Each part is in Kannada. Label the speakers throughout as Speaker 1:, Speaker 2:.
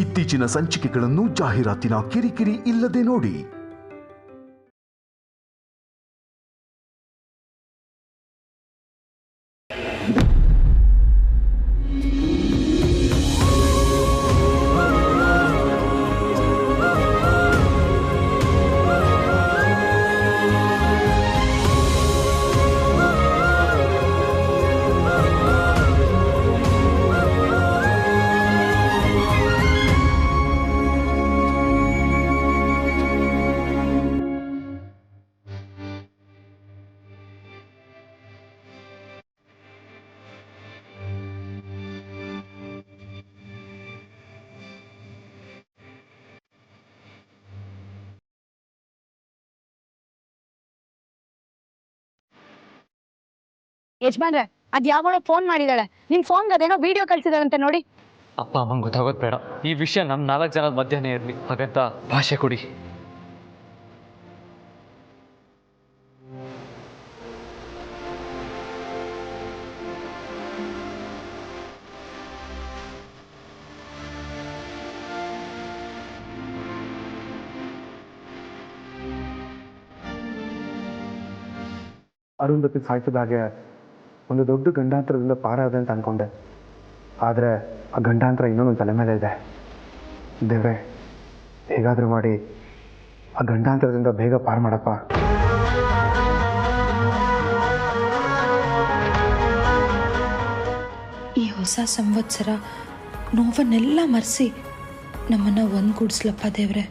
Speaker 1: ಇತ್ತೀಚಿನ ಸಂಚಿಕೆಗಳನ್ನು ಜಾಹೀರಾತಿನ ಕಿರಿಕಿರಿ ಇಲ್ಲದೆ ನೋಡಿ.
Speaker 2: ಯಜಮಾನ್ರೆ, ಅದ್ ಯಾವಳೋ ಫೋನ್ ಮಾಡಿದಾಳೆ. ನಿಮ್ ಫೋನ್ಗೆ ಅದೇನೋ ವಿಡಿಯೋ ಕಳ್ಸಿದಾಳಂತೆ ನೋಡಿ.
Speaker 3: ಅಪ್ಪ ಅಮ್ಮಂಗೆ ಗೊತ್ತಾಗೋದು ಬೇಡ. ಈ ವಿಷಯ ನಮ್ಮ 4 ಜನದ ಮಧ್ಯನೇ ಇರಲಿ. ಹಾಗಂತ ಭಾಷೆ ಕೊಡಿ.
Speaker 4: ಅರುಂಧತಿ ಸಾಯಿಸಿದಾಗೆ ಒಂದು ದೊಡ್ಡ ಗಂಡಾಂತರದಿಂದ ಪಾರಾದೆ ಅಂತ ಅಂದ್ಕೊಂಡೆ. ಆದರೆ ಆ ಗಂಡಾಂತರ ಇನ್ನೊಂದು ತಲೆ ಮೇಲೆ ಇದೆ. ದೇವ್ರೆ, ಹೇಗಾದರೂ ಮಾಡಿ ಆ ಗಂಡಾಂತರದಿಂದ ಬೇಗ ಪಾರು ಮಾಡಪ್ಪ.
Speaker 5: ಈ ಹೊಸ ಸಂವತ್ಸರ ನೋವನ್ನೆಲ್ಲ ಮರೆಸಿ ನಮ್ಮನ್ನು ಒಂದುಗೂಡಿಸ್ಲಪ್ಪ ದೇವ್ರೆ.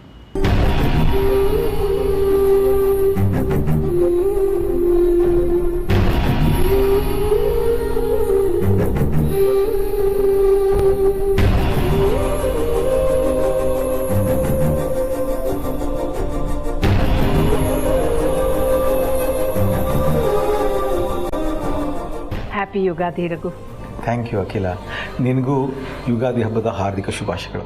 Speaker 2: Happy Ugadi Raghu.
Speaker 6: Thank you Akhila. ನಿನಗೂ ಯುಗಾದಿ ಹಬ್ಬದ ಹಾರ್ದಿಕ ಶುಭಾಶಯಗಳು.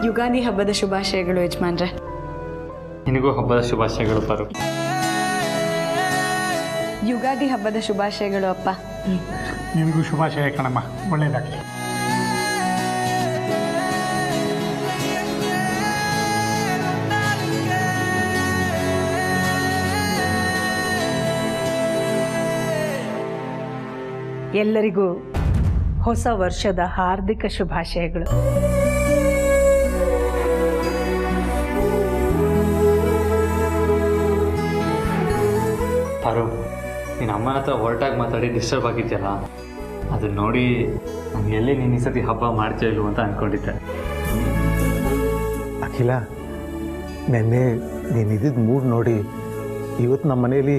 Speaker 5: ಯುಗಾದಿ ಹಬ್ಬದ ಶುಭಾಶಯಗಳು ಯಜಮಾನ್ರೆ.
Speaker 3: ನಿನಗೂ ಹಬ್ಬದ ಶುಭಾಶಯಗಳು ಪರು.
Speaker 5: ಯುಗಾದಿ ಹಬ್ಬದ ಶುಭಾಶಯಗಳು ಅಪ್ಪ.
Speaker 7: ನಿನಗೂ ಶುಭಾಶಯ ಕಣಮ್ಮ, ಒಳ್ಳೆಯದಾಗಲಿ.
Speaker 2: ಎಲ್ಲರಿಗೂ ಹೊಸ ವರ್ಷದ ಹಾರ್ದಿಕ ಶುಭಾಶಯಗಳು.
Speaker 3: ಪಾರು, ನೀನು ಅಮ್ಮನ ಹತ್ರ ಹೊರಟಾಗಿ ಮಾತಾಡಿ ಡಿಸ್ಟರ್ಬ್ ಆಗಿದ್ಯಲ್ಲ, ಅದನ್ನ ನೋಡಿ ನಾನು ಎಲ್ಲಿ ನೀನು ಈ ಸತಿ ಹಬ್ಬ ಮಾಡ್ತೀಯ ಇಲ್ವ ಅಂತ ಅಂದ್ಕೊಂಡಿದ್ದೆ.
Speaker 6: ಅಖಿಲ, ನೆನ್ನೆ ನೀನಿದ್ದಿದ್ದು ಮೂಡ್ ನೋಡಿ ಇವತ್ತು ನಮ್ಮ ಮನೆಯಲ್ಲಿ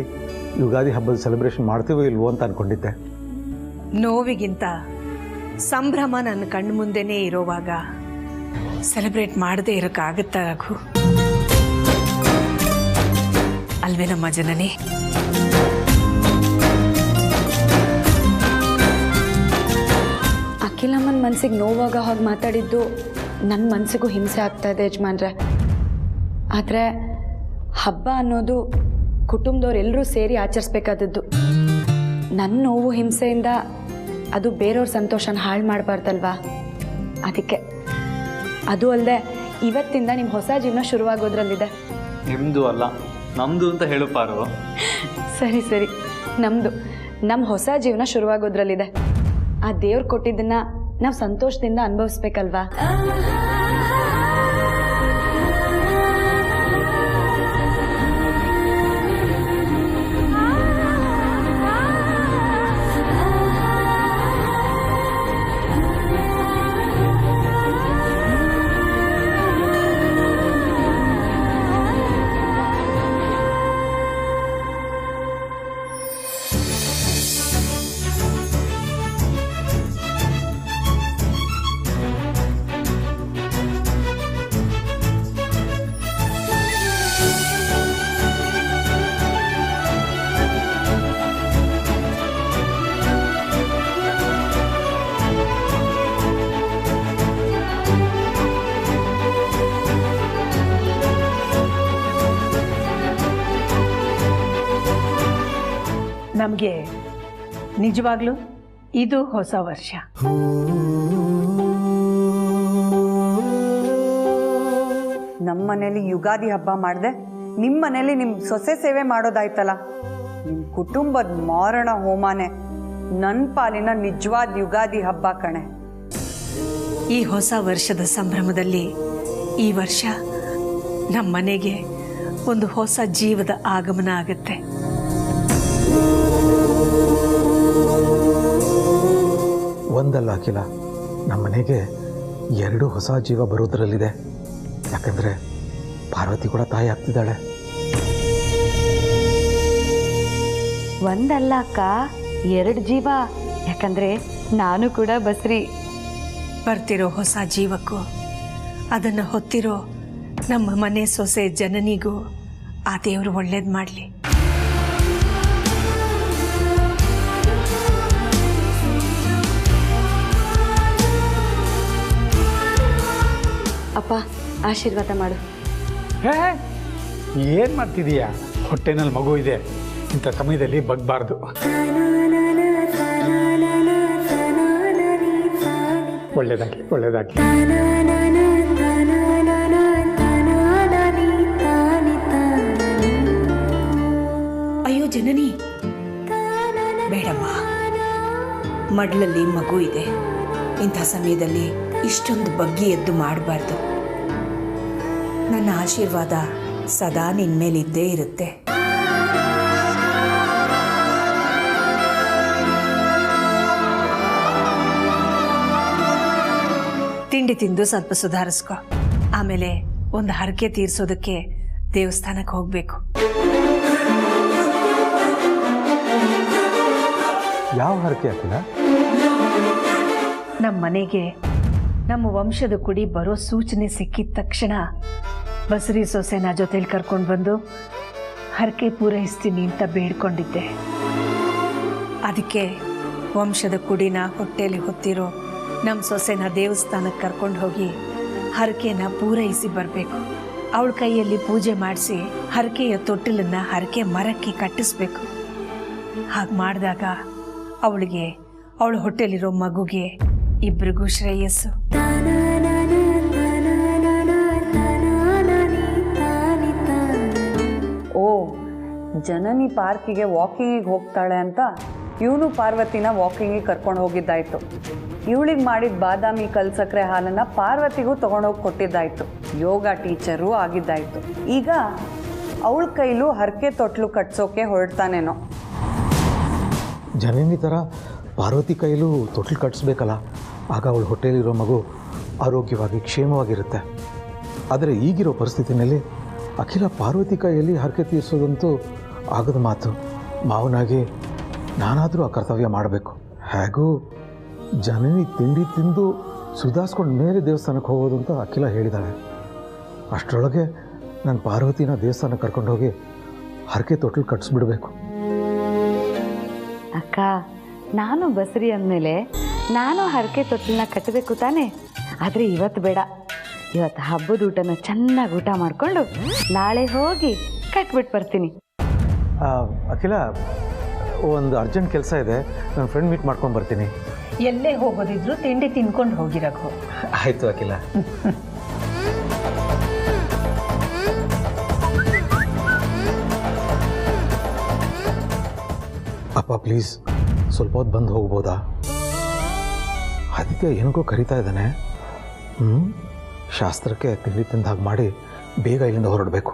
Speaker 6: ಯುಗಾದಿ ಹಬ್ಬದ ಸೆಲೆಬ್ರೇಷನ್ ಮಾಡ್ತೀವೋ ಇಲ್ವೋ ಅಂತ ಅಂದ್ಕೊಂಡಿದ್ದೆ.
Speaker 8: ನೋವಿಗಿಂತ ಸಂಭ್ರಮ ನನ್ನ ಕಣ್ಣು ಮುಂದೆನೇ ಇರೋವಾಗ ಸೆಲೆಬ್ರೇಟ್ ಮಾಡದೇ ಇರೋಕ್ಕಾಗತ್ತಾ ರಘು? ಅಲ್ವೇ ನಮ್ಮ ಜನನಿ?
Speaker 5: ಅಖಿಲಮ್ಮನ ಮನಸ್ಸಿಗೆ ನೋವಾಗ ಹಾಗೆ ಮಾತಾಡಿದ್ದು ನನ್ನ ಮನಸ್ಸಿಗೂ ಹಿಂಸೆ ಆಗ್ತಾ ಇದೆ ಯಜಮಾನ್ರೆ. ಆದರೆ ಹಬ್ಬ ಅನ್ನೋದು ಕುಟುಂಬದವ್ರೆಲ್ಲರೂ ಸೇರಿ ಆಚರಿಸ್ಬೇಕಾದದ್ದು. ನನ್ನ ನೋವು ಹಿಂಸೆಯಿಂದ ಅದು ಬೇರೆಯವ್ರ ಸಂತೋಷನ ಹಾಳು ಮಾಡಬಾರ್ದಲ್ವಾ? ಅದಕ್ಕೆ. ಅದು ಅಲ್ಲದೆ ಇವತ್ತಿಂದ ನಿಮ್ಮ ಹೊಸ ಜೀವನ ಶುರುವಾಗೋದ್ರಲ್ಲಿದೆ.
Speaker 3: ನಿಮ್ಮದು ಅಲ್ಲ, ನಮ್ಮದು ಅಂತ ಹೇಳು ಪಾರು.
Speaker 5: ಸರಿ ಸರಿ, ನಮ್ಮ ಹೊಸ ಜೀವನ ಶುರುವಾಗೋದ್ರಲ್ಲಿದೆ. ಆ ದೇವ್ರು ಕೊಟ್ಟಿದ್ದನ್ನು ನಾವು ಸಂತೋಷದಿಂದ ಅನುಭವಿಸ್ಬೇಕಲ್ವಾ?
Speaker 8: ನಮಗೆ ನಿಜವಾಗ್ಲೂ ಇದು ಹೊಸ ವರ್ಷ.
Speaker 9: ನಮ್ಮ ಮನೇಲಿ ಯುಗಾದಿ ಹಬ್ಬ ಮಾಡಿದೆ, ನಿಮ್ಮ ಮನೇಲಿ ನಿಮ್ಮ ಸೊಸೆ ಸೇವೆ ಮಾಡೋದಾಯ್ತಲ್ಲ. ನಿಮ್ಮ ಕುಟುಂಬದ ಮಾರಣ ಹೋಮಾನೆ ನನ್ನ ಪಾಲಿನ ನಿಜವಾದ ಯುಗಾದಿ ಹಬ್ಬ ಕಣೆ.
Speaker 8: ಈ ಹೊಸ ವರ್ಷದ ಸಂಭ್ರಮದಲ್ಲಿ ಈ ವರ್ಷ ನಮ್ಮ ಮನೆಗೆ ಒಂದು ಹೊಸ ಜೀವದ ಆಗಮನ ಆಗುತ್ತೆ.
Speaker 6: ಒಂದಲ್ಲ ಅಖಿಲ, ನಮ್ಮ ಮನೆಗೆ 2 ಹೊಸ ಜೀವ ಬರೋದ್ರಲ್ಲಿದೆ. ಯಾಕಂದರೆ ಪಾರ್ವತಿ ಕೂಡ ತಾಯಿ ಆಗ್ತಿದ್ದಾಳೆ.
Speaker 5: ಒಂದಲ್ಲ ಅಕ್ಕ, 2 ಜೀವ. ಯಾಕಂದ್ರೆ ನಾನು ಕೂಡ ಬಸ್ರಿ.
Speaker 8: ಬರ್ತಿರೋ ಹೊಸ ಜೀವಕ್ಕೂ ಅದನ್ನು ಹೊತ್ತಿರೋ ನಮ್ಮ ಮನೆ ಸೊಸೆ ಜನನಿಗೂ ಆ ದೇವರು ಒಳ್ಳೇದು ಮಾಡಲಿ.
Speaker 5: ಅಪ್ಪ ಆಶೀರ್ವಾದ ಮಾಡು.
Speaker 7: ಹೇ, ಏನು ಮಾಡ್ತಿದೀಯಾ? ಹೊಟ್ಟೆನಲ್ಲಿ ಮಗು ಇದೆ, ಇಂಥ ಸಮಯದಲ್ಲಿ ಬಗ್ಬಾರ್ದು. ಒಳ್ಳೇದಾಗಿ ಒಳ್ಳೇದಾಗಿ.
Speaker 8: ಅಯ್ಯೋ ಜನನಿ, ಬೇಡಮ್ಮ, ಮಡ್ಲಲ್ಲಿ ಮಗು ಇದೆ. ಇಂಥ ಸಮಯದಲ್ಲಿ ಇಷ್ಟೊಂದು ಬಗ್ಗಿ ಎದ್ದು ಮಾಡಬಾರ್ದು. ನನ್ನ ಆಶೀರ್ವಾದ ಸದಾ ನಿನ್ನ ಮೇಲಿದ್ದೇ ಇರುತ್ತೆ. ತಿಂಡಿ ತಿಂದು ಸ್ವಲ್ಪ ಸುಧಾರಿಸ್ಕೊ. ಆಮೇಲೆ ಒಂದು ಹರಕೆ ತೀರ್ಸೋದಕ್ಕೆ ದೇವಸ್ಥಾನಕ್ಕೆ ಹೋಗಬೇಕು.
Speaker 6: ಯಾವ ಹರಕೆ ಅಖಿಲ?
Speaker 8: ನಮ್ಮ ಮನೆಗೆ ನಮ್ಮ ವಂಶದ ಕುಡಿ ಬರೋ ಸೂಚನೆ ಸಿಕ್ಕಿದ ತಕ್ಷಣ ಬಸರಿ ಸೊಸೆನ ಜೊತೆಲಿ ಕರ್ಕೊಂಡು ಬಂದು ಹರಕೆ ಪೂರೈಸ್ತೀನಿ ಅಂತ ಬೇಡ್ಕೊಂಡಿದ್ದೆ. ಅದಕ್ಕೆ ವಂಶದ ಕುಡಿನ ಹೊಟ್ಟೆಯಲ್ಲಿ ಹೊತ್ತಿರೋ ನಮ್ಮ ಸೊಸೆನ ದೇವಸ್ಥಾನಕ್ಕೆ ಕರ್ಕೊಂಡು ಹೋಗಿ ಹರಕೆನ ಪೂರೈಸಿ ಬರಬೇಕು. ಅವಳ ಕೈಯಲ್ಲಿ ಪೂಜೆ ಮಾಡಿಸಿ ಹರಕೆಯ ತೊಟ್ಟಿಲನ್ನು ಹರಕೆ ಮರಕ್ಕೆ ಕಟ್ಟಿಸ್ಬೇಕು. ಹಾಗೆ ಮಾಡಿದಾಗ ಅವಳಿಗೆ, ಅವಳ ಹೊಟ್ಟೆಲಿರೋ ಮಗುಗೆ, ಇಬ್ಬರಿಗೂ ಶ್ರೇಯಸ್ಸು.
Speaker 9: ಓ, ಜನನಿ ಪಾರ್ಕಿಗೆ ವಾಕಿಂಗಿಗೆ ಹೋಗ್ತಾಳೆ ಅಂತ ಇವನು ಪಾರ್ವತಿನ ವಾಕಿಂಗಿಗೆ ಕರ್ಕೊಂಡು ಹೋಗಿದ್ದಾಯ್ತು. ಇವಳಿಗೆ ಮಾಡಿದ ಬಾದಾಮಿ ಕಲ್ಸಕ್ರೆ ಹಾಲನ್ನು ಪಾರ್ವತಿಗೂ ತೊಗೊಂಡೋಗಿ ಕೊಟ್ಟಿದ್ದಾಯ್ತು. ಯೋಗ ಟೀಚರು ಆಗಿದ್ದಾಯ್ತು. ಈಗ ಅವಳ ಕೈಲೂ ಹರಕೆ ತೊಟ್ಲು ಕಟ್ಸೋಕೆ ಹೊರಡ್ತಾನೇನೋ.
Speaker 6: ಜನನಿ ಥರ ಪಾರ್ವತಿ ಕೈಲೂ ತೊಟ್ಲು ಕಟ್ಟಿಸ್ಬೇಕಲ್ಲ, ಆಗ ಅವಳ ಹೊಟ್ಟೆಯಲ್ಲಿರೋ ಮಗು ಆರೋಗ್ಯವಾಗಿ ಕ್ಷೇಮವಾಗಿರುತ್ತೆ. ಆದರೆ ಈಗಿರೋ ಪರಿಸ್ಥಿತಿನಲ್ಲಿ ಅಖಿಲ ಪಾರ್ವತಿ ಕೈಯಲ್ಲಿ ಹರಕೆ ತೀರಿಸೋದಂತೂ ಆಗದ ಮಾತು. ಮಾವನಾಗಿ ನಾನಾದರೂ ಆ ಕರ್ತವ್ಯ ಮಾಡಬೇಕು. ಹೇಗೂ ಜನನಿ ತಿಂಡಿ ತಿಂದು ಸುಧಾರಿಸ್ಕೊಂಡು ಮೇಲೆ ದೇವಸ್ಥಾನಕ್ಕೆ ಹೋಗೋದು ಅಂತ ಅಖಿಲ ಹೇಳಿದ್ದಾಳೆ. ಅಷ್ಟರೊಳಗೆ ನಾನು ಪಾರ್ವತಿನ ದೇವಸ್ಥಾನಕ್ಕೆ ಕರ್ಕೊಂಡು ಹೋಗಿ ಹರಕೆ ತೊಟ್ಲು ಕಟ್ಟಿಸ್ಬಿಡ್ಬೇಕು.
Speaker 5: ಅಕ್ಕ, ನಾನು ಬಸ್ರಿ ಅಂದಮೇಲೆ ನಾನು ಹರಕೆ ತೊಟ್ಟಿಲನ್ನ ಕಟ್ಟಬೇಕು ತಾನೆ. ಆದರೆ ಇವತ್ತು ಬೇಡ. ಇವತ್ತು ಹಬ್ಬದ ಊಟನ ಚೆನ್ನಾಗಿ ಊಟ ಮಾಡಿಕೊಂಡು ನಾಳೆ ಹೋಗಿ ಕಟ್ಬಿಟ್ಟು ಬರ್ತೀನಿ.
Speaker 6: ಅಖಿಲ, ಒಂದು ಅರ್ಜೆಂಟ್ ಕೆಲಸ ಇದೆ, ನನ್ನ ಫ್ರೆಂಡ್ ಮೀಟ್ ಮಾಡ್ಕೊಂಡು ಬರ್ತೀನಿ.
Speaker 8: ಎಲ್ಲೇ ಹೋಗೋದಿದ್ರು ತಿಂಡಿ ತಿನ್ಕೊಂಡು ಹೋಗಿರಕು.
Speaker 6: ಆಯಿತು ಅಖಿಲ. ಅಪ್ಪ ಪ್ಲೀಸ್ ಸ್ವಲ್ಪ ಹೊತ್ತು ಬಂದು ಹೋಗ್ಬೋದಾ? ಆದಿತ್ಯ ಏನಕ್ಕೋ ಕರಿತಾ ಇದ್ದಾನೆ. ಶಾಸ್ತ್ರಕ್ಕೆ ತಿಂಡಿ ತಿಂದ ಹಾಗೆ ಮಾಡಿ ಬೇಗ ಇಲ್ಲಿಂದ ಹೊರಡಬೇಕು.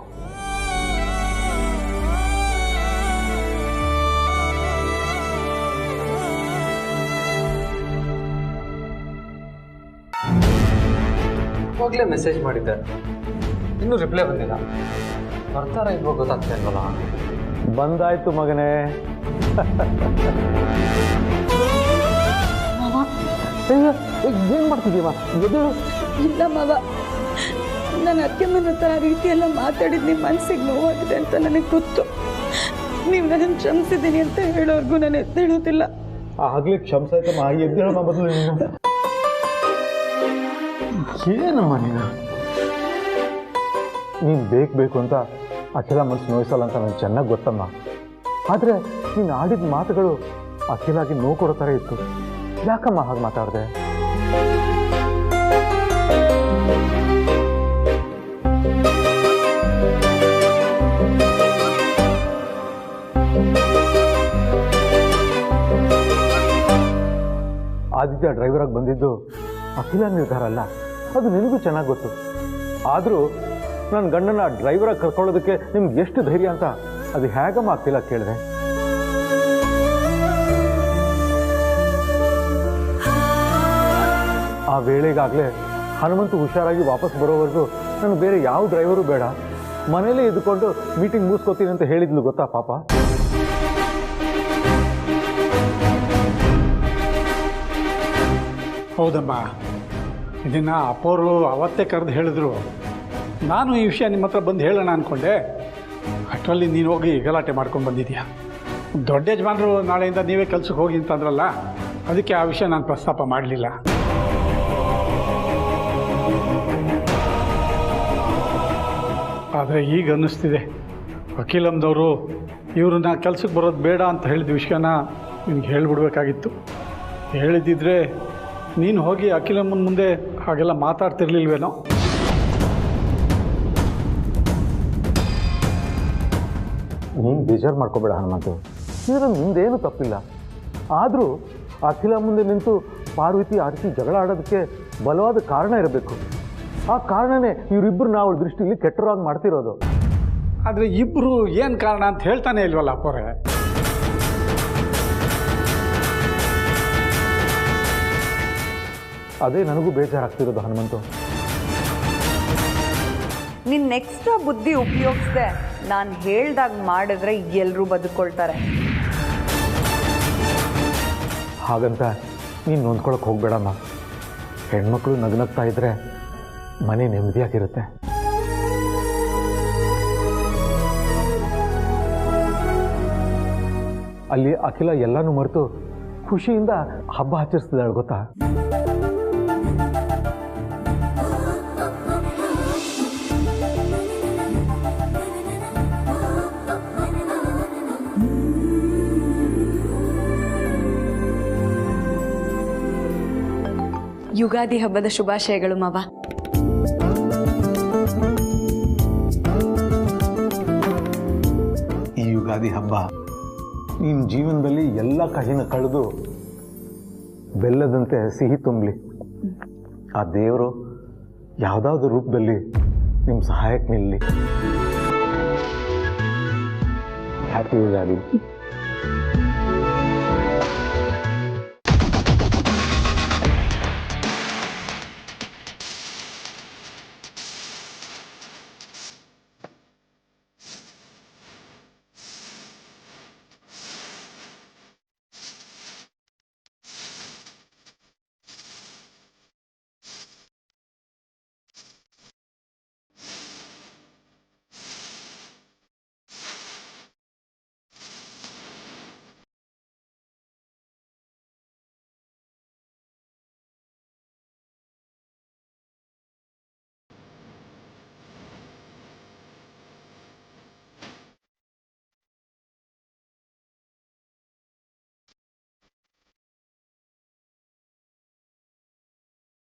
Speaker 3: ಹೋಗ್ಲೇ ಮೆಸೇಜ್ ಮಾಡಿದ್ದೆ, ಇನ್ನೂ ರಿಪ್ಲೈ ಬಂದಿಲ್ಲ. ಬರ್ತಾರ ಇಲ್ವೋ ಗೊತ್ತಾಗ್ತಾ ಇಲ್ವಲ್ಲ.
Speaker 6: ಬಂದಾಯ್ತು ಮಗನೇ. ಏನು ಮಾಡ್ತಿದ್ದೀವ?
Speaker 5: ಇಲ್ಲ ಮಾವ, ನಾನು ಅತ್ತೆ ಮನೆ ಹತ್ರ ಆ ರೀತಿ ಎಲ್ಲ ಮಾತಾಡಿದ್ದು ನಿಮ್ಮ ಮನಸ್ಸಿಗೆ ನೋವಾಗಿದೆ ಅಂತ ನನಗೆ ಗೊತ್ತು. ನೀವು ನನ್ನನ್ನು ಕ್ಷಮಿಸಿದ್ದೀನಿ ಅಂತ ಹೇಳೋರ್ಗೂ ನಾನು ಎದ್ದೇಳೋದಿಲ್ಲ.
Speaker 6: ಆಗಲೇ ಕ್ಷಮಿಸಾಯ್ತಮ್ಮ, ಎದ್ದೇಳಮ್ಮ ಬದಲು ನೀನು. ಏನಮ್ಮ ನೀನು ಬೇಕು ಅಂತ ಅಖಿಲ ಮನಸ್ಸು ನೋಯಿಸಲ್ಲ ಅಂತ ನನಗೆ ಚೆನ್ನಾಗಿ ಗೊತ್ತಮ್ಮ. ಆದರೆ ನೀನು ಆಡಿದ ಮಾತುಗಳು ಅಖಿಲಾಗಿ ನೋವು ಕೊಡೋ ಥರ ಇತ್ತು. ಯಾಕಮ್ಮ ಹಾಗೆ ಮಾತಾಡಿದೆ? ಆದಿತ್ಯ ಡ್ರೈವರಾಗಿ ಬಂದಿದ್ದು ಅಖಿಲ ನಿರ್ಧಾರ ಅಲ್ಲ, ಅದು ನಿನಗೂ ಚೆನ್ನಾಗಿ ಗೊತ್ತು. ಆದರೂ ನನ್ನ ಗಂಡನ ಡ್ರೈವರಾಗಿ ಕರ್ಕೊಳ್ಳೋದಕ್ಕೆ ನಿಮ್ಗೆ ಎಷ್ಟು ಧೈರ್ಯ ಅಂತ ಅದು ಹೇಗಮ್ಮ ಅಖಿಲ ಕೇಳಿದೆ? ಆ ವೇಳೆಗಾಗಲೇ ಹನುಮಂತು ಹುಷಾರಾಗಿ ವಾಪಸ್ ಬರೋವರೆಗೂ ನನಗೆ ಬೇರೆ ಯಾವ ಡ್ರೈವರು ಬೇಡ, ಮನೇಲೇ ಇದ್ದುಕೊಂಡು ಮೀಟಿಂಗ್ ಮುಗಿಸ್ಕೋತೀನಿ ಅಂತ ಹೇಳಿದ್ಲು ಗೊತ್ತಾ ಪಾಪ.
Speaker 7: ಹೌದಮ್ಮ, ಇದನ್ನು ಅಪ್ಪೋರು ಅವತ್ತೇ ಕರೆದು ಹೇಳಿದ್ರು. ನಾನು ಈ ವಿಷಯ ನಿಮ್ಮ ಹತ್ರ ಬಂದು ಹೇಳೋಣ ಅಂದ್ಕೊಂಡೆ. ಅಷ್ಟರಲ್ಲಿ ನೀನು ಹೋಗಿ ಗಲಾಟೆ ಮಾಡ್ಕೊಂಡು ಬಂದಿದ್ದೀಯಾ. ದೊಡ್ಡ ಯಜಮಾನರು ನಾಳೆಯಿಂದ ನೀವೇ ಕೆಲ್ಸಕ್ಕೆ ಹೋಗಿ ಅಂತಂದ್ರಲ್ಲ, ಅದಕ್ಕೆ ಆ ವಿಷಯ ನಾನು ಪ್ರಸ್ತಾಪ ಮಾಡಲಿಲ್ಲ. ಆದರೆ ಈಗ ಅನ್ನಿಸ್ತಿದೆ, ವಕೀಲಮ್ದವರು ಇವ್ರನ್ನ ಕೆಲ್ಸಕ್ಕೆ ಬರೋದು ಬೇಡ ಅಂತ ಹೇಳಿದ ವಿಷಯನ ನಿನಗೆ ಹೇಳಿಬಿಡ್ಬೇಕಾಗಿತ್ತು. ಹೇಳಿದ್ದಿದ್ರೆ ನೀನು ಹೋಗಿ ಅಖಿಲಮ್ಮನ ಮುಂದೆ ಹಾಗೆಲ್ಲ ಮಾತಾಡ್ತಿರ್ಲಿಲ್ವೇನೋ.
Speaker 6: ನೀನು ಬೇಜಾರು ಮಾಡ್ಕೋಬೇಡ ಹನುಮಂತು, ಇದರಲ್ಲಿ ನಿಂದೇನು ತಪ್ಪಿಲ್ಲ. ಆದರೂ ಅಖಿಲ ಮುಂದೆ ನಿಂತು ಪಾರ್ವತಿ ಆರ್ತಿ ಜಗಳ ಆಡೋದಕ್ಕೆ ಬಲವಾದ ಕಾರಣ ಇರಬೇಕು. ಆ ಕಾರಣನೇ ಇವರಿಬ್ಬರು ನಾವು ದೃಷ್ಟಿಯಲ್ಲಿ ಕೆಟ್ಟರಾಗಿ ಮಾಡ್ತಿರೋದು.
Speaker 7: ಆದರೆ ಇಬ್ಬರು ಏನು ಕಾರಣ ಅಂತ ಹೇಳ್ತಾನೆ ಇಲ್ವಲ್ಲ ಅಪ್ಪೋರೆ.
Speaker 6: ಅದೇ ನನಗೂ ಬೇಜಾರಾಗ್ತಿರೋದು ಹನುಮಂತು.
Speaker 9: ನೀನು ನೆಕ್ಸ್ಟ್ ಬುದ್ಧಿ ಉಪಯೋಗಿಸ್ದೆ ನಾನು ಹೇಳ್ದಾಗ ಮಾಡಿದ್ರೆ ಎಲ್ಲರೂ ಬದುಕೊಳ್ತಾರೆ.
Speaker 6: ಹಾಗಂತ ನೀನು ನೊಂದ್ಕೊಳಕ್ಕೆ ಹೋಗ್ಬೇಡಮ್ಮ. ಹೆಣ್ಮಕ್ಳು ನಗ್ನಗ್ತಾ ಇದ್ರೆ ಮನೆ ನೆಮ್ಮದಿಯಾಗಿರುತ್ತೆ. ಅಲ್ಲಿ ಅಖಿಲ ಎಲ್ಲನೂ ಮರೆತು ಖುಷಿಯಿಂದ ಹಬ್ಬ ಆಚರಿಸ್ತಿದ್ದಾಳೆ ಗೊತ್ತಾ.
Speaker 5: ಯುಗಾದಿ ಹಬ್ಬದ ಶುಭಾಶಯಗಳು ಮಾವ.
Speaker 6: ಈ ಯುಗಾದಿ ಹಬ್ಬ ನಿನ್ನ ಜೀವನದಲ್ಲಿ ಎಲ್ಲ ಕಹಿನ ಕಳೆದು ಬೆಲ್ಲದಂತೆ ಸಿಹಿ ತುಂಬಲಿ. ಆ ದೇವರು ಯಾವುದಾದ್ರೂ ರೂಪದಲ್ಲಿ ನಿಮ್ಮ ಸಹಾಯಕ್ಕೆ ನಿಲ್ಲಿ. ಹ್ಯಾಪಿ ಯುಗಾದಿ.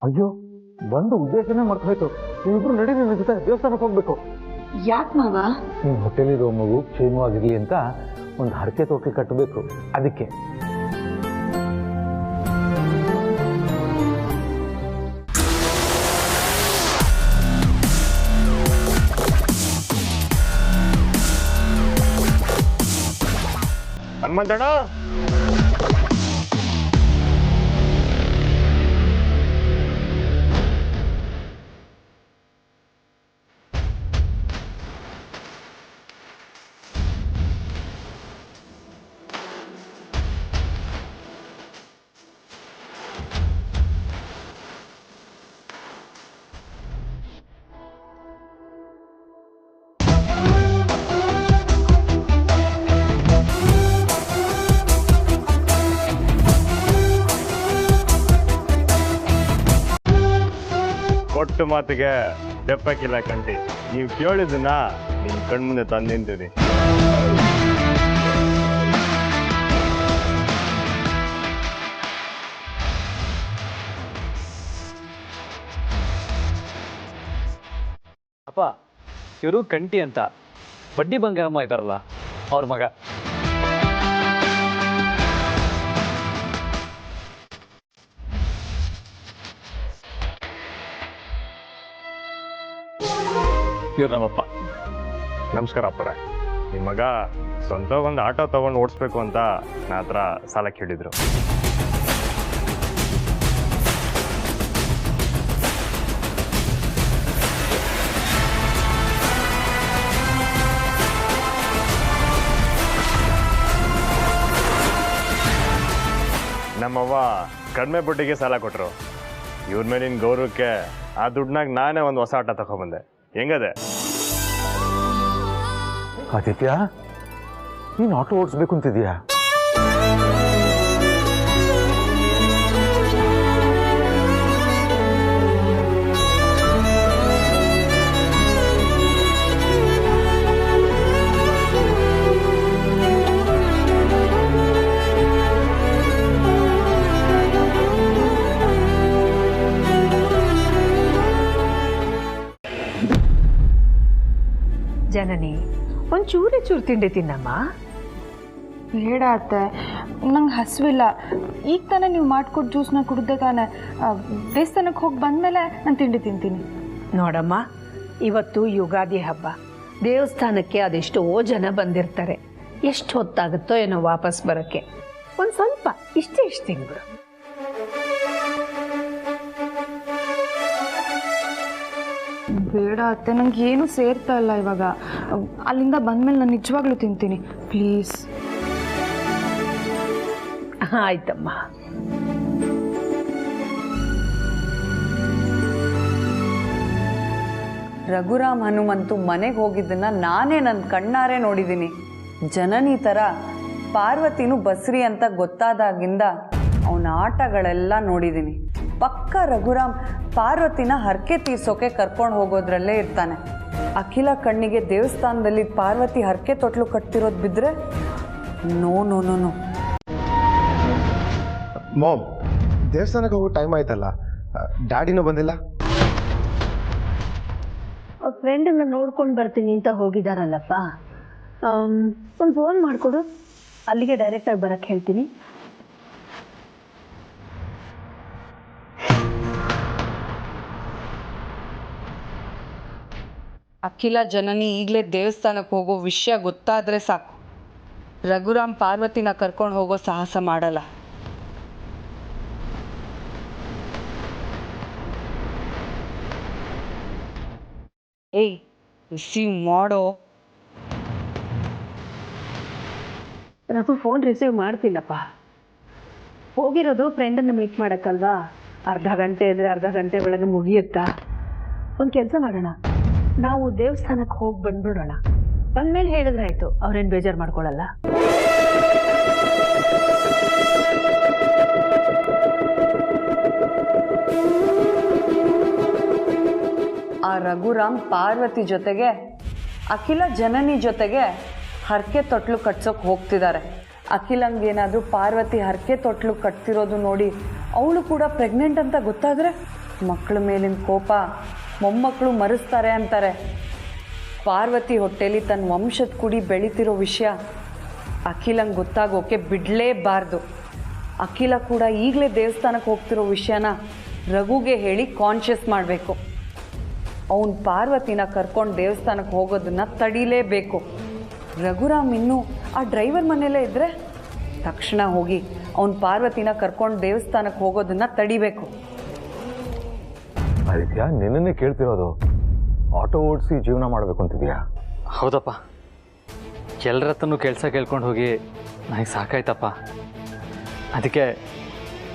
Speaker 6: ಅಯ್ಯೋ, ಬಂದು ಉದ್ದೇಶನೇ ಮರ್ತೋಯ್ತು. ನೀವಿಬ್ರು ನಡಿ, ನನ್ನ ಜೊತೆ ದೇವಸ್ಥಾನಕ್ಕೆ ಹೋಗ್ಬೇಕು.
Speaker 5: ಯಾಕೆ ಮಾವ?
Speaker 6: ನಿಮ್ಮ ಹೊಟ್ಟೆಲಿರೋ ಮಗು ಕ್ಷೇಮವಾಗಿರ್ಲಿ ಅಂತ ಒಂದು ಹರಕೆ ತೋಕೆ ಕಟ್ಟಬೇಕು, ಅದಕ್ಕೆ.
Speaker 4: ಹನುಮಂತಣ್ಣ, ಕೊಟ್ಟು ಮಾತಿಗೆ ತೆಪ್ಪಕ್ಕಿಲ್ಲ ಕಂಟಿ. ನೀವು ಕೇಳಿದ್ದನ್ನ ನಿಮ್ಮ ಕಣ್ಮುಂದೆ ತಂದು ನಿಂತಿರಿ.
Speaker 3: ಅಪ್ಪ ಇವರು ಕಂಟಿ ಅಂತ ಬಡ್ಡಿ ಬಂಗಾರಮ್ಮ ಇದ್ದಾರಲ್ಲ ಅವ್ರ ಮಗ. ಇವ್ರು ನಮ್ಮಪ್ಪ.
Speaker 10: ನಮಸ್ಕಾರ ಅಪ್ಪರ. ನಿಮ್ಮ ಮಗ ಸ್ವಂತ ಒಂದು ಆಟೋ ತೊಗೊಂಡು ಓಡಿಸ್ಬೇಕು ಅಂತ ನನ್ನ ಹತ್ರ ಸಾಲ ಕೇಳಿದ್ರು. ನಮ್ಮವ್ವ ಕಡಿಮೆ ಬಡ್ಡಿಗೆ ಸಾಲ ಕೊಟ್ಟರು. ಇವ್ರ ಮೇಲಿನ ಗೌರವಕ್ಕೆ ಆ ದುಡ್ಡನ್ನಾಗ ನಾನೇ ಒಂದು ಹೊಸ ಆಟ ತಗೊಂಡ್ಬಂದೆ. ಹೆಂಗದೆ?
Speaker 6: ಆದಿತ್ಯ, ನೀನು ಆಟೋ ಓಡಿಸ್ಬೇಕು ಅಂತಿದೀಯಾ?
Speaker 8: ಜನನಿ, ಒಂದು ಚೂರು ತಿಂಡಿ ತಿನ್ನಮ್ಮ.
Speaker 5: ಬೇಡ ಅತ್ತೆ, ನಂಗೆ ಹಸಿವಿಲ್ಲ. ಈಗ ತಾನೇ ನೀವು ಮಾಡಿಕೊಟ್ಟು ಜ್ಯೂಸ್ನ ಕುಡ್ದೆ ತಾನೆ. ದೇವಸ್ಥಾನಕ್ಕೆ ಹೋಗಿ ಬಂದಮೇಲೆ ನಾನು ತಿಂಡಿ ತಿಂತೀನಿ.
Speaker 8: ನೋಡಮ್ಮ, ಇವತ್ತು ಯುಗಾದಿ ಹಬ್ಬ. ದೇವಸ್ಥಾನಕ್ಕೆ ಅದೆಷ್ಟೋ ಜನ ಬಂದಿರ್ತಾರೆ. ಎಷ್ಟು ಹೊತ್ತಾಗುತ್ತೋ ಏನೋ ವಾಪಸ್ ಬರೋಕ್ಕೆ. ಒಂದು ಸ್ವಲ್ಪ ಇಷ್ಟೇ ತಿನ್ಬಿಡು.
Speaker 5: ಬೇಡ ಅತ್ತೆ, ನಂಗೆ ಏನು ಸೇರ್ತಾ ಇಲ್ಲ ಇವಾಗ. ಅಲ್ಲಿಂದ ಬಂದಮೇಲೆ ನಾನು ನಿಜವಾಗ್ಲೂ ತಿಂತೀನಿ, ಪ್ಲೀಸ್.
Speaker 8: ಆಯ್ತಮ್ಮ.
Speaker 9: ರಘುರಾಮ್ ಹನುಮಂತು ಮನೆಗೆ ಹೋಗಿದ್ದನ್ನ ನಾನೇ ನನ್ನ ಕಣ್ಣಾರೆ ನೋಡಿದ್ದೀನಿ. ಜನನಿ ಥರ ಪಾರ್ವತಿನೂ ಬಸ್ರಿ ಅಂತ ಗೊತ್ತಾದಾಗಿಂದ ಅವನ ಆಟಗಳೆಲ್ಲ ನೋಡಿದ್ದೀನಿ. ಪಕ್ಕ ರಘುರಾಮ್ ಪಾರ್ವತಿನ ಹರಕೆ ತೀರ್ಸೋಕೆ ಕರ್ಕೊಂಡು ಹೋಗೋದ್ರಲ್ಲೇ ಇರ್ತಾನೆ. ಅಖಿಲ ಕಣ್ಣಿಗೆ ದೇವಸ್ಥಾನದಲ್ಲಿ ಪಾರ್ವತಿ ಹರಕೆ ತೊಟ್ಲು ಕಟ್ತಿರೋದು ಬಿದ್ದರೆ no no no no.
Speaker 4: Mom, ದೇವಸ್ಥಾನಕ್ಕೆ ಹೋಗೋ ಟೈಮ್ ಆಯ್ತಲ್ಲ, ಡ್ಯಾಡಿನೂ ಬಂದಿಲ್ಲ.
Speaker 8: ಫ್ರೆಂಡನ್ನ ನೋಡ್ಕೊಂಡು ಬರ್ತೀನಿ ಅಂತ ಹೋಗಿದಾರಲ್ಲಪ್ಪ. ಒಂದು ಫೋನ್ ಮಾಡಿಕೊಡು, ಅಲ್ಲಿಗೆ ಡೈರೆಕ್ಟಾಗಿ ಬರಕ್ಕೆ ಹೇಳ್ತೀನಿ.
Speaker 9: ಅಖಿಲ ಜನನಿ ಈಗಲೇ ದೇವಸ್ಥಾನಕ್ಕೆ ಹೋಗೋ ವಿಷಯ ಗೊತ್ತಾದರೆ ಸಾಕು, ರಘುರಾಮ್ ಪಾರ್ವತಿನ ಕರ್ಕೊಂಡು ಹೋಗೋ ಸಾಹಸ ಮಾಡಲ್ಲ. ಏಯ್, ರಿಸೀವ್ ಮಾಡೋ.
Speaker 8: ರಘು ಫೋನ್ ರಿಸೀವ್ ಮಾಡ್ತಿಲ್ಲಪ್ಪ. ಹೋಗಿರೋದು ಫ್ರೆಂಡನ್ನು ಮೀಟ್ ಮಾಡೋಕ್ಕಲ್ವಾ? ಅರ್ಧ ಗಂಟೆ ಅಂದರೆ ಅರ್ಧ ಗಂಟೆ ಒಳಗೆ ಮುಗಿಯುತ್ತಾ? ಒಂದು ಕೆಲಸ ಮಾಡೋಣ, ನಾವು ದೇವಸ್ಥಾನಕ್ಕೆ ಹೋಗಿ ಬಂದ್ಬಿಡೋಣ. ಬಂದ್ಮೇಲೆ ಹೇಳಿದ್ರಾಯ್ತು, ಅವ್ರೇನು ಬೇಜಾರು ಮಾಡ್ಕೊಳ್ಳಲ್ಲ.
Speaker 9: ಆ ರಘುರಾಮ್ ಪಾರ್ವತಿ ಜೊತೆಗೆ ಅಖಿಲ ಜನನಿ ಜೊತೆಗೆ ಹರಕೆ ತೊಟ್ಲು ಕಟ್ಸೋಕೆ ಹೋಗ್ತಿದ್ದಾರೆ. ಅಖಿಲಂಗೇನಾದರೂ ಪಾರ್ವತಿ ಹರಕೆ ತೊಟ್ಲು ಕಟ್ತಿರೋದು ನೋಡಿ ಅವಳು ಕೂಡ ಪ್ರೆಗ್ನೆಂಟ್ ಅಂತ ಗೊತ್ತಾದರೆ ಮಕ್ಕಳ ಮೇಲಿನ ಕೋಪ ಮೊಮ್ಮಕ್ಕಳು ಮರೆಸ್ತಾರೆ ಅಂತಾರೆ. ಪಾರ್ವತಿ ಹೊಟ್ಟೆಲಿ ತನ್ನ ವಂಶದ ಕುಡಿ ಬೆಳೀತಿರೋ ವಿಷಯ ಅಖಿಲಂಗೆ ಗೊತ್ತಾಗೋಕೆ ಬಿಡಲೇಬಾರ್ದು. ಅಖಿಲ ಕೂಡ ಈಗಲೇ ದೇವಸ್ಥಾನಕ್ಕೆ ಹೋಗ್ತಿರೋ ವಿಷಯನ ರಘುಗೆ ಹೇಳಿ ಕಾನ್ಷಿಯಸ್ ಮಾಡಬೇಕು. ಅವನು ಪಾರ್ವತಿನ ಕರ್ಕೊಂಡು ದೇವಸ್ಥಾನಕ್ಕೆ ಹೋಗೋದನ್ನು ತಡೀಲೇಬೇಕು. ರಘುರಾಮ್ ಇನ್ನೂ ಆ ಡ್ರೈವರ್ ಮನೆಯಲ್ಲೇ ಇದ್ದರೆ ತಕ್ಷಣ ಹೋಗಿ ಅವನು ಪಾರ್ವತಿನ ಕರ್ಕೊಂಡು ದೇವಸ್ಥಾನಕ್ಕೆ ಹೋಗೋದನ್ನು ತಡಿಬೇಕು.
Speaker 6: ಆದಿತ್ಯ, ನಿನ್ನನ್ನೇ ಕೇಳ್ತಿರೋದು. ಆಟೋ ಓಡಿಸಿ ಜೀವನ ಮಾಡಬೇಕು ಅಂತಿದ್ಯಾ?
Speaker 3: ಹೌದಪ್ಪ, ಎಲ್ಲರ ಹತ್ರನೂ ಕೆಲಸ ಕೇಳ್ಕೊಂಡು ಹೋಗಿ ನನಗೆ ಸಾಕಾಯ್ತಪ್ಪ. ಅದಕ್ಕೆ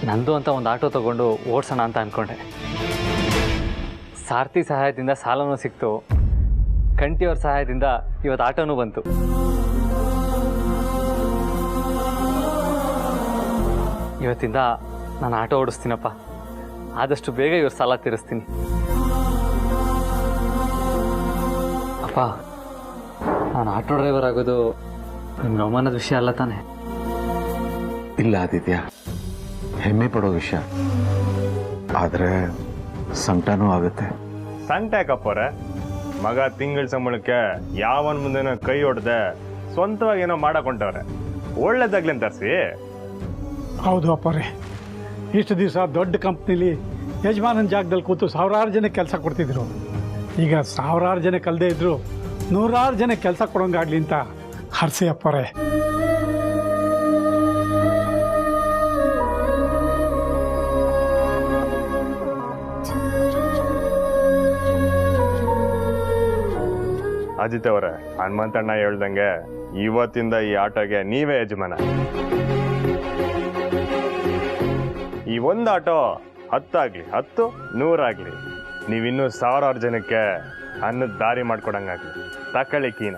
Speaker 3: ನಂದು ಅಂತ ಒಂದು ಆಟೋ ತೊಗೊಂಡು ಓಡಿಸೋಣ ಅಂತ ಅಂದ್ಕೊಂಡೆ. ಸಾರಥಿ ಸಹಾಯದಿಂದ ಸಾಲನೂ ಸಿಕ್ತು, ಕಂಟಿಯವ್ರ ಸಹಾಯದಿಂದ ಇವತ್ತು ಆಟೋನೂ ಬಂತು. ಇವತ್ತಿಂದ ನಾನು ಆಟೋ ಓಡಿಸ್ತೀನಪ್ಪ. ಆದಷ್ಟು ಬೇಗ ಇವ್ರ ಸಾಲ ತೀರಿಸ್ತೀನಿ. ಅಪ್ಪ, ನಾನು ಆಟೋ ಡ್ರೈವರ್ ಆಗೋದು ನಿಮ್ಗೆ ಅವಮಾನದ ವಿಷಯ ಅಲ್ಲ ತಾನೆ?
Speaker 6: ಇಲ್ಲ ಆದಿತ್ಯ, ಹೆಮ್ಮೆ ಪಡೋ ವಿಷಯ. ಆದರೆ ಸಂಕಟನೂ ಆಗುತ್ತೆ.
Speaker 10: ಸಂಕಟ ಯಾಕಪ್ಪವ್ರೆ? ಮಗ ತಿಂಗಳ ಸಂಬಳಕ್ಕೆ ಯಾವನ್ ಮುಂದೆನೋ ಕೈ ಹೊಡೆದೆ ಸ್ವಂತವಾಗಿ ಏನೋ ಮಾಡಕೊಂಡವ್ರೆ. ಒಳ್ಳೇದಾಗ್ಲಿ ಅಂತ ತರಿಸಿ.
Speaker 7: ಹೌದು ಅಪ್ಪರೇ, ಇಷ್ಟು ದಿವಸ ದೊಡ್ಡ ಕಂಪ್ನಿಲಿ ಯಜಮಾನನ ಜಾಗದಲ್ಲಿ ಕೂತು ಸಾವಿರಾರು ಜನಕ್ಕೆ ಕೆಲಸ ಕೊಡ್ತಿದ್ರು. ಈಗ ಸಾವಿರಾರು ಜನ ಕಲ್ದೇ ಇದ್ರು 100 ಜನಕ್ಕೆ ಕೆಲಸ ಕೊಡೋಂಗಾಗ್ಲಿ ಅಂತ ಹರ್ಸಿ ಅಪ್ಪರೇ.
Speaker 10: ಅಜಿತ್ ಅವರೇ, ಹನುಮಂತಣ್ಣ ಹೇಳ್ದಂಗೆ ಇವತ್ತಿಂದ ಈ ಆಟೋಗೆ ನೀವೇ ಯಜಮಾನ. ಈ ಒಂದು ಆಟೋ 10 ಆಗ್ಲಿ 10 100 ಆಗ್ಲಿ, ನೀವಿನ್ನೂ ಸಾವಿರಾರು ಜನಕ್ಕೆ ಅನ್ನದ ದಾರಿ ಮಾಡ್ಕೊಡಂಗಾಗ್ಲಿ. ತಕೊಳ್ಳಿ ಕೀನ.